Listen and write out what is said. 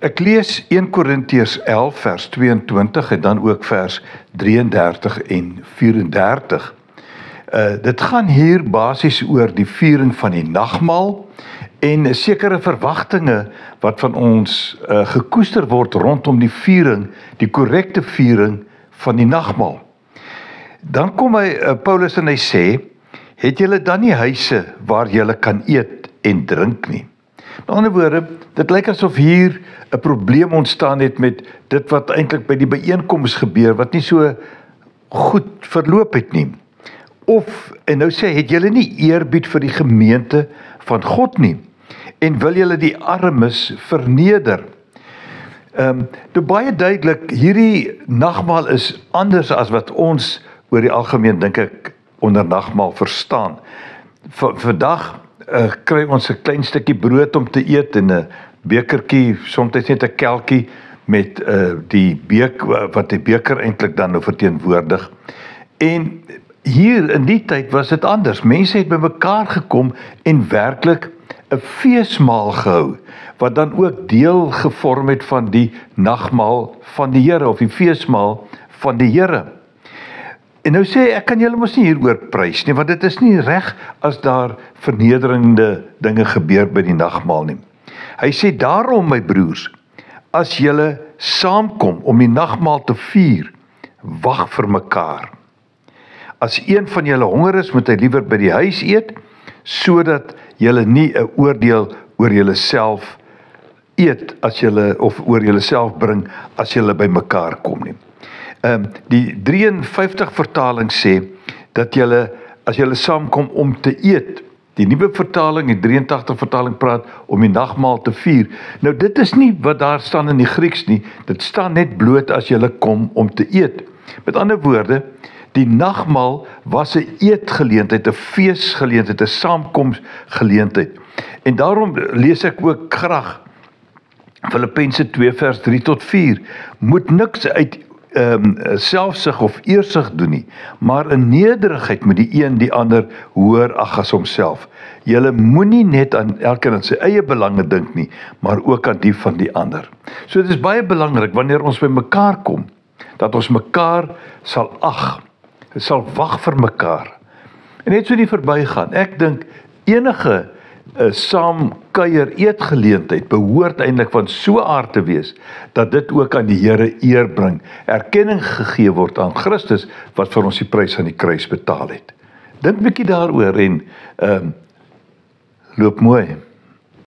Ek lees 1 Korintiërs 11 vers 22 en dan ook vers 33 en 34. Dit gaan hier basies oor die viering van die nagmaal en sekere verwagtinge wat van ons gekoester word rondom die viering, die korrekte viering van die nagmaal. Dan kom Paulus en hy sê, het julle dan nie huise waar julle kan eet en drink nie? Met ander woorde, dit lyk asof hier 'n probleem ontstaan het met dit wat eintlik by die byeenkoms gebeur, wat nie so goed verloop het nie. En nou sê, het julle nie eerbied vir die gemeente van God nie, en wil julle die armes verneder? Baie duidelik, hierdie nagmaal is anders as wat ons oor die algemeen, dink ek, onder nagmaal verstaan. Vandag kry ons 'n klein stukkie brood om te eet en 'n bekertjie, soms net 'n kelkie met die wat die beker eintlik dan nou verteenwoordig. En hier in die tyd was dit anders. Mense het bymekaar gekom en werklik 'n feesmaal gehou, wat dan ook deel gevorm het van die nagmaal van die Here, of die feesmaal van die Here. En nou sê ek kan julle mos nie hieroor prys nie, want dit is nie reg as daar vernederende dinge gebeur by die nagmaal nie. Hy sê, daarom my broers, as julle saamkom om die nagmaal te vier, wag vir mekaar. As een van julle honger is, moet hy liewer by die huis eet, sodat julle nie 'n oordeel oor julleself eet of oor julleself bring as julle by mekaar kom nie. Die 53 vertaling sê dat as julle saamkom om te eet, die nuwe vertaling, die 83 vertaling praat om die nagmaal te vier. Nou dit is nie wat daar staan in die Grieks nie, dit staan net bloot as julle kom om te eet. Met ander woorde, die nagmaal was 'n eetgeleentheid, 'n feesgeleentheid, 'n saamkomsgeleentheid. En daarom lees ek ook graag Filippense 2 vers 3 tot 4. Moet niks uit selfsug of eersug doen nie, maar in nederigheid moet die een die ander hoër ag as homself. Julle moenie net aan elkeen aan sy eie belange dink nie, maar ook aan die van die ander. So dit is baie belangrik wanneer ons by mekaar kom, dat ons mekaar sal ag, sal wag vir mekaar. En net so nie verbygaan. Ek dink enige saamkuier eetgeleentheid behoort eintlik van so aard te wees, dat dit ook aan die Here eer bring, erkenning gegee word aan Christus, wat vir ons die prys aan die kruis betaal het. Dink 'n bietjie daaroor en loop mooi.